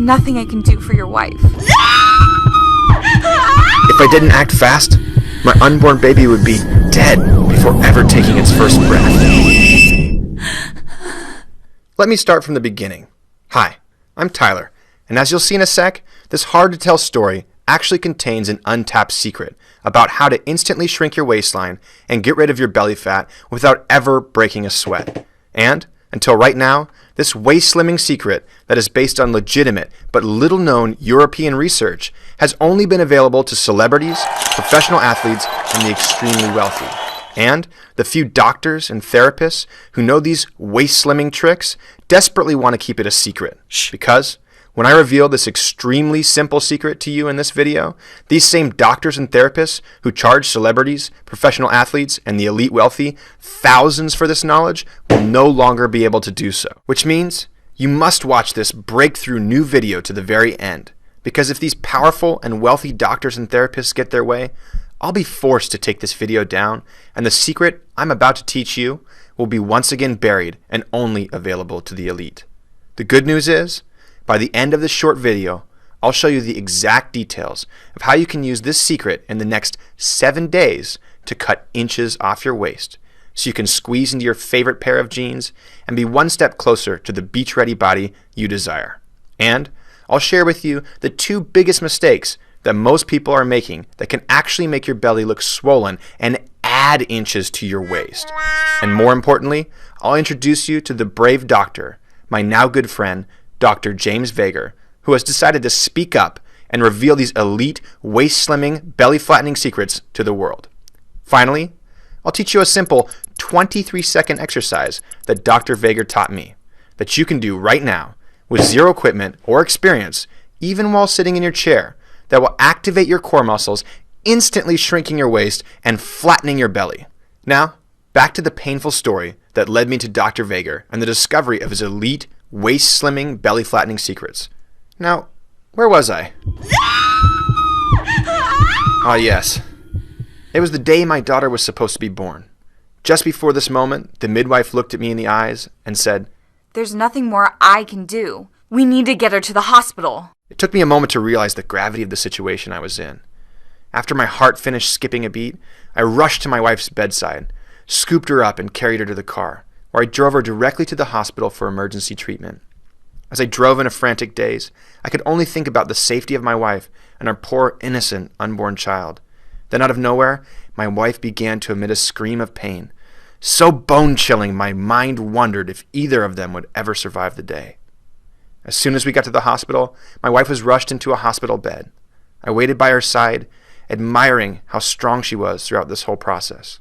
nothing I can do for your wife. If I didn't act fast, my unborn baby would be dead before ever taking its first breath. Let me start from the beginning. Hi, I'm Tyler, and as you'll see in a sec, this hard-to-tell story actually contains an untapped secret about how to instantly shrink your waistline and get rid of your belly fat without ever breaking a sweat. And, until right now, this waist-slimming secret that is based on legitimate but little-known European research has only been available to celebrities, professional athletes, and the extremely wealthy. And the few doctors and therapists who know these waist-slimming tricks desperately want to keep it a secret. Because when I reveal this extremely simple secret to you in this video, these same doctors and therapists who charge celebrities, professional athletes, and the elite wealthy thousands for this knowledge will no longer be able to do so. Which means you must watch this breakthrough new video to the very end. Because if these powerful and wealthy doctors and therapists get their way, I'll be forced to take this video down, and the secret I'm about to teach you will be once again buried and only available to the elite. The good news is, by the end of this short video, I'll show you the exact details of how you can use this secret in the next 7 days to cut inches off your waist, so you can squeeze into your favorite pair of jeans and be one step closer to the beach-ready body you desire. And I'll share with you the 2 biggest mistakes that most people are making that can actually make your belly look swollen and add inches to your waist. And more importantly, I'll introduce you to the brave doctor, my now good friend, Dr. James Vager, who has decided to speak up and reveal these elite waist-slimming, belly-flattening secrets to the world. Finally, I'll teach you a simple 23-second exercise that Dr. Vager taught me that you can do right now with zero equipment or experience, even while sitting in your chair, that will activate your core muscles, instantly shrinking your waist and flattening your belly. Now, back to the painful story that led me to Dr. Vager and the discovery of his elite waist-slimming, belly-flattening secrets. Now, where was I? Ah, yes. It was the day my daughter was supposed to be born. Just before this moment, the midwife looked at me in the eyes and said, "There's nothing more I can do. We need to get her to the hospital." It took me a moment to realize the gravity of the situation I was in. After my heart finished skipping a beat, I rushed to my wife's bedside, scooped her up, and carried her to the car, where I drove her directly to the hospital for emergency treatment. As I drove in a frantic daze, I could only think about the safety of my wife and our poor, innocent, unborn child. Then out of nowhere, my wife began to emit a scream of pain, so bone-chilling my mind wondered if either of them would ever survive the day. As soon as we got to the hospital, my wife was rushed into a hospital bed. I waited by her side, admiring how strong she was throughout this whole process.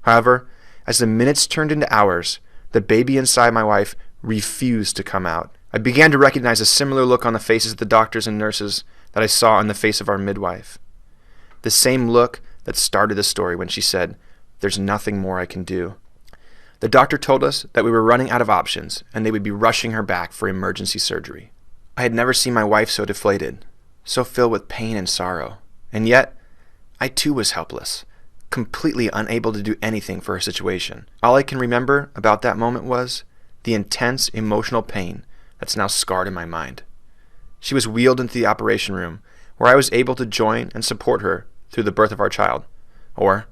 However, as the minutes turned into hours, the baby inside my wife refused to come out. I began to recognize a similar look on the faces of the doctors and nurses that I saw on the face of our midwife. The same look that started the story when she said, "There's nothing more I can do." The doctor told us that we were running out of options and they would be rushing her back for emergency surgery. I had never seen my wife so deflated, so filled with pain and sorrow. And yet, I too was helpless, completely unable to do anything for her situation. All I can remember about that moment was the intense emotional pain that's now scarred in my mind. She was wheeled into the operation room, where I was able to join and support her through the birth of our child. Or,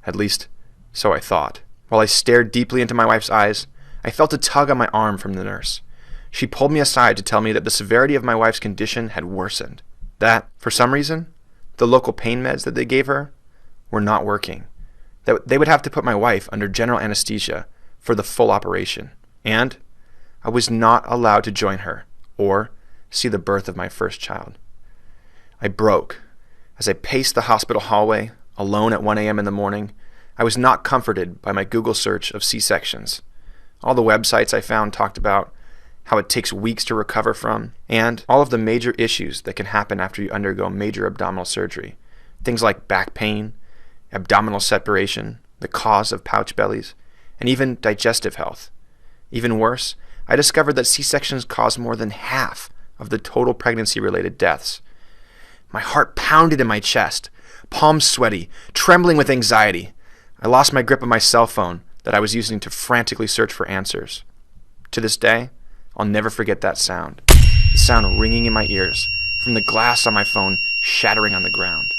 at least, so I thought. While I stared deeply into my wife's eyes, I felt a tug on my arm from the nurse. She pulled me aside to tell me that the severity of my wife's condition had worsened. That, for some reason, the local pain meds that they gave her were not working. That they would have to put my wife under general anesthesia for the full operation. And I was not allowed to join her or see the birth of my first child. I broke. As I paced the hospital hallway, alone at 1 a.m. in the morning, I was not comforted by my Google search of C-sections. All the websites I found talked about how it takes weeks to recover from, and all of the major issues that can happen after you undergo major abdominal surgery. Things like back pain, abdominal separation, the cause of pouch bellies, and even digestive health. Even worse, I discovered that C-sections cause more than half of the total pregnancy-related deaths. My heart pounded in my chest, palms sweaty, trembling with anxiety. I lost my grip of my cell phone that I was using to frantically search for answers. To this day, I'll never forget that sound. the sound ringing in my ears from the glass on my phone shattering on the ground.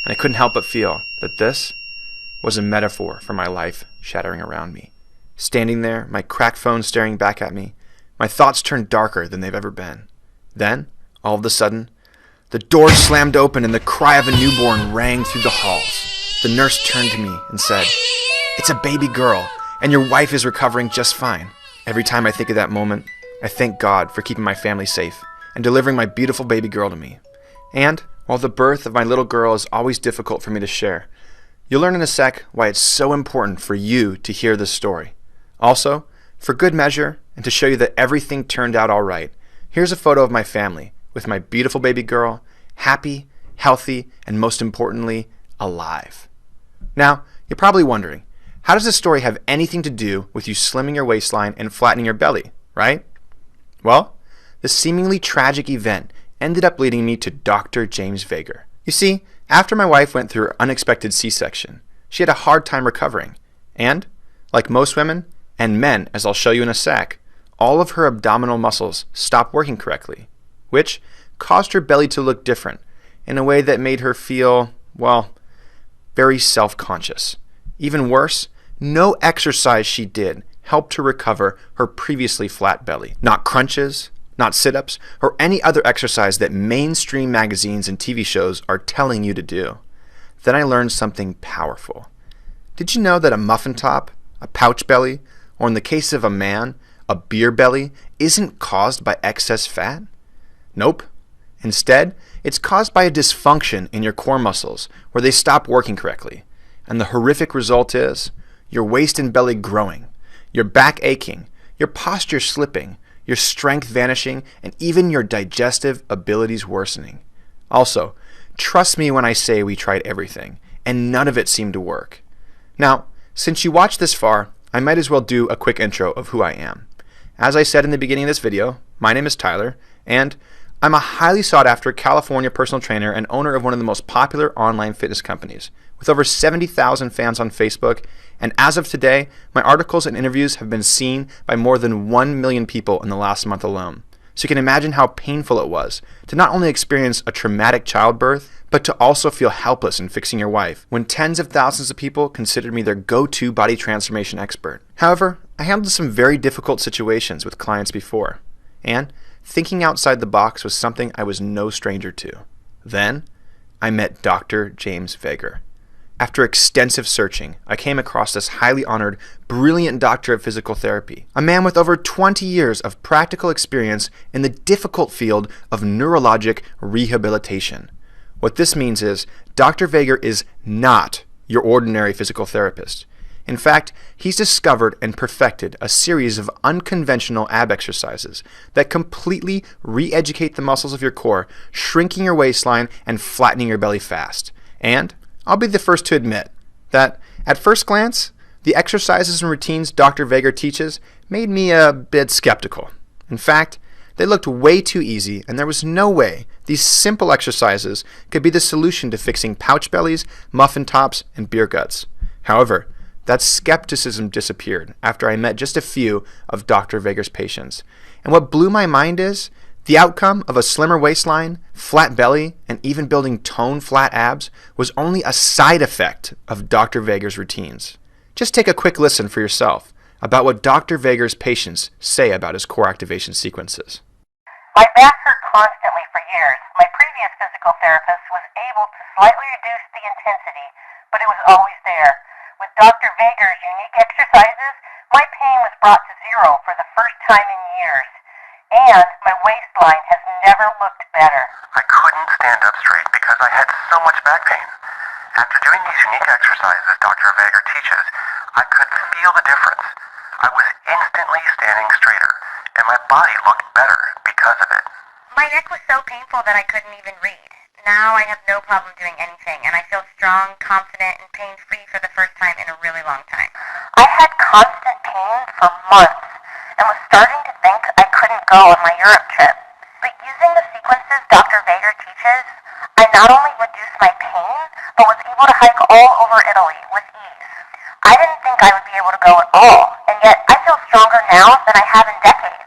And I couldn't help but feel that this was a metaphor for my life shattering around me. Standing there, my cracked phone staring back at me, my thoughts turned darker than they've ever been. Then, all of a sudden, the door slammed open and the cry of a newborn rang through the halls. The nurse turned to me and said, "It's a baby girl, and your wife is recovering just fine." Every time I think of that moment, I thank God for keeping my family safe and delivering my beautiful baby girl to me. And while the birth of my little girl is always difficult for me to share, you'll learn in a sec why it's so important for you to hear this story. Also, for good measure, and to show you that everything turned out all right, here's a photo of my family with my beautiful baby girl, happy, healthy, and most importantly, alive. Now, you're probably wondering, how does this story have anything to do with you slimming your waistline and flattening your belly, right? Well, this seemingly tragic event ended up leading me to Dr. James Vager. You see, after my wife went through her unexpected C-section, she had a hard time recovering. And, like most women, and men, as I'll show you in a sec, all of her abdominal muscles stopped working correctly, which caused her belly to look different in a way that made her feel, well, very self-conscious. Even worse, no exercise she did helped her recover her previously flat belly. Not crunches, not sit-ups, or any other exercise that mainstream magazines and TV shows are telling you to do. Then I learned something powerful. Did you know that a muffin top, a pouch belly, or in the case of a man, a beer belly, isn't caused by excess fat? Nope. Instead, it's caused by a dysfunction in your core muscles where they stop working correctly. And the horrific result is your waist and belly growing, your back aching, your posture slipping, your strength vanishing, and even your digestive abilities worsening. Also, trust me when I say we tried everything, and none of it seemed to work. Now, since you watched this far, I might as well do a quick intro of who I am. As I said in the beginning of this video, my name is Tyler, and I'm a highly sought-after California personal trainer and owner of one of the most popular online fitness companies, with over 70,000 fans on Facebook, and as of today, my articles and interviews have been seen by more than 1 million people in the last month alone. So you can imagine how painful it was to not only experience a traumatic childbirth, but to also feel helpless in fixing your wife, when tens of thousands of people considered me their go-to body transformation expert. However, I handled some very difficult situations with clients before, and thinking outside the box was something I was no stranger to. Then, I met Dr. James Vager. After extensive searching, I came across this highly honored, brilliant doctor of physical therapy, a man with over 20 years of practical experience in the difficult field of neurologic rehabilitation. What this means is Dr. Vager is not your ordinary physical therapist. In fact, he's discovered and perfected a series of unconventional ab exercises that completely re-educate the muscles of your core, shrinking your waistline and flattening your belly fast. And I'll be the first to admit that, at first glance, the exercises and routines Dr. Vager teaches made me a bit skeptical. In fact, they looked way too easy, and there was no way these simple exercises could be the solution to fixing pouch bellies, muffin tops, and beer guts. However, that skepticism disappeared after I met just a few of Dr. Vager's patients. And what blew my mind is the outcome of a slimmer waistline, flat belly, and even building toned flat abs was only a side effect of Dr. Vager's routines. Just take a quick listen for yourself about what Dr. Vager's patients say about his core activation sequences. My back hurt constantly for years. My previous physical therapist was able to slightly reduce the intensity, but it was always there. With Dr. Vager's unique exercises, my pain was brought to zero for the first time in years. And my waistline has never looked better. I couldn't stand up straight because I had so much back pain. After doing these unique exercises Dr. Vager teaches, I could feel the difference. I was instantly standing straighter, and my body looked better because of it. My neck was so painful that I couldn't even read. Now I have no problem doing anything, and I feel strong, confident, and pain-free for the first time in a really long time. I had constant pain for months, and was starting to think I couldn't go on my Europe trip. But using the sequences Dr. Vager teaches, I not only reduced my pain, but was able to hike all over Italy with ease. I didn't think I would be able to go at all, and yet I feel stronger now than I have in decades.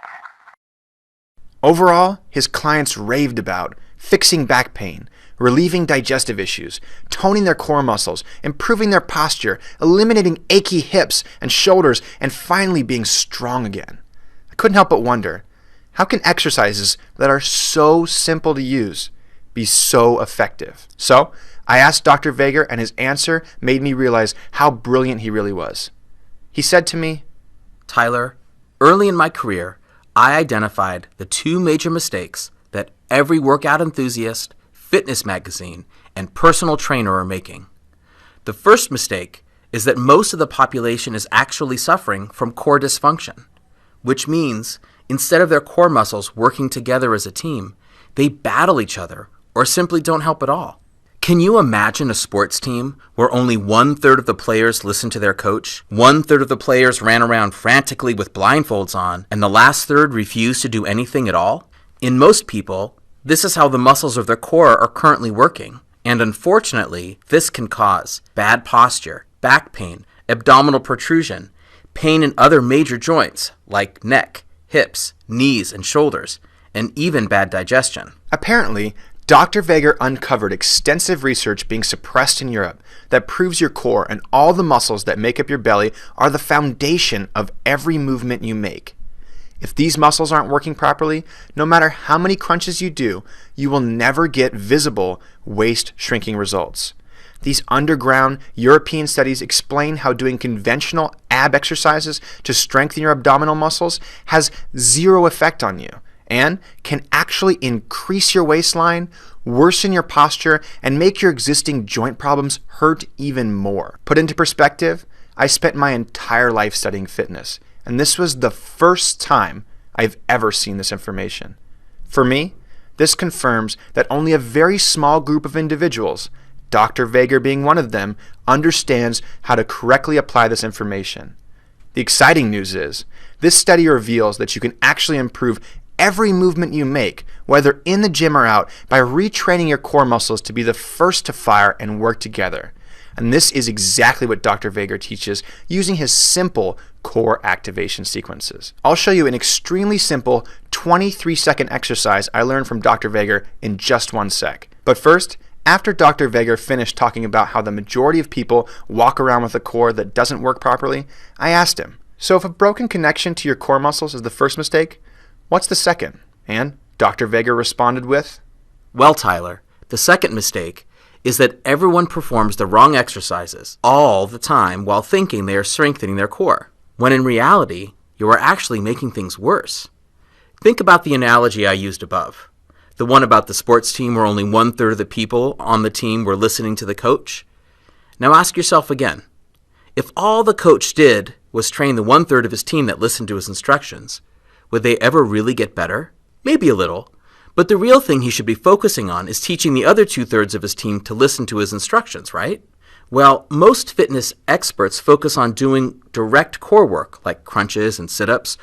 Overall, his clients raved about fixing back pain, relieving digestive issues, toning their core muscles, improving their posture, eliminating achy hips and shoulders, and finally being strong again. I couldn't help but wonder, how can exercises that are so simple to use be so effective? So, I asked Dr. Vager, and his answer made me realize how brilliant he really was. He said to me, Tyler, early in my career, I identified the two major mistakes that every workout enthusiast, fitness magazine, and personal trainer are making. The first mistake is that most of the population is actually suffering from core dysfunction, which means instead of their core muscles working together as a team, they battle each other or simply don't help at all. Can you imagine a sports team where only 1/3 of the players listened to their coach, 1/3 of the players ran around frantically with blindfolds on, and the last third refused to do anything at all? In most people, this is how the muscles of their core are currently working, and unfortunately, this can cause bad posture, back pain, abdominal protrusion, pain in other major joints like neck, hips, knees, and shoulders, and even bad digestion. Apparently, Dr. Vager uncovered extensive research being suppressed in Europe that proves your core and all the muscles that make up your belly are the foundation of every movement you make. If these muscles aren't working properly, no matter how many crunches you do, you will never get visible waist-shrinking results. These underground European studies explain how doing conventional ab exercises to strengthen your abdominal muscles has zero effect on you and can actually increase your waistline, worsen your posture, and make your existing joint problems hurt even more. Put into perspective, I spent my entire life studying fitness, and this was the first time I've ever seen this information. For me, this confirms that only a very small group of individuals, Dr. Vager being one of them, understands how to correctly apply this information. The exciting news is, this study reveals that you can actually improve every movement you make, whether in the gym or out, by retraining your core muscles to be the first to fire and work together. And this is exactly what Dr. Vager teaches using his simple core activation sequences. I'll show you an extremely simple 23-second exercise I learned from Dr. Vager in just 1 sec. But first, after Dr. Vager finished talking about how the majority of people walk around with a core that doesn't work properly, I asked him, so if a broken connection to your core muscles is the first mistake, what's the second? And Dr. Vager responded with, Well, Tyler, the second mistake is that everyone performs the wrong exercises all the time while thinking they are strengthening their core, when in reality, you are actually making things worse. Think about the analogy I used above, the one about the sports team where only 1/3 of the people on the team were listening to the coach. Now ask yourself again, if all the coach did was train the 1/3 of his team that listened to his instructions, would they ever really get better? Maybe a little. But the real thing he should be focusing on is teaching the other 2/3 of his team to listen to his instructions, right? Well, most fitness experts focus on doing direct core work, like crunches and sit-ups,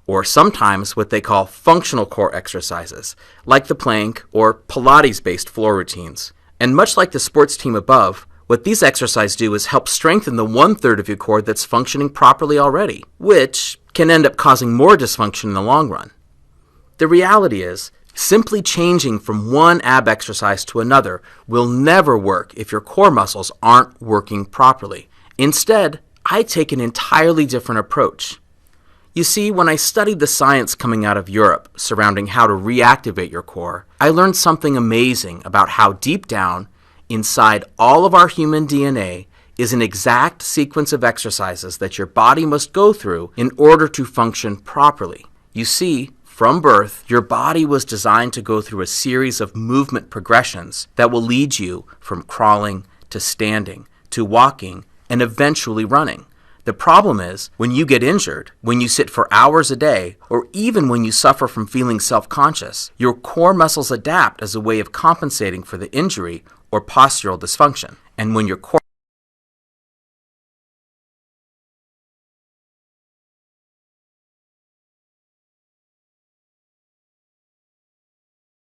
or sometimes what they call functional core exercises, like the plank or Pilates-based floor routines. And much like the sports team above, what these exercises do is help strengthen the 1/3 of your core that's functioning properly already, which can end up causing more dysfunction in the long run. The reality is, simply changing from one ab exercise to another will never work if your core muscles aren't working properly. Instead, I take an entirely different approach. You see, when I studied the science coming out of Europe surrounding how to reactivate your core, I learned something amazing about how deep down, inside all of our human DNA, is an exact sequence of exercises that your body must go through in order to function properly. You see, from birth, your body was designed to go through a series of movement progressions that will lead you from crawling to standing to walking and eventually running. The problem is, when you get injured, when you sit for hours a day, or even when you suffer from feeling self-conscious, your core muscles adapt as a way of compensating for the injury or postural dysfunction. And when your core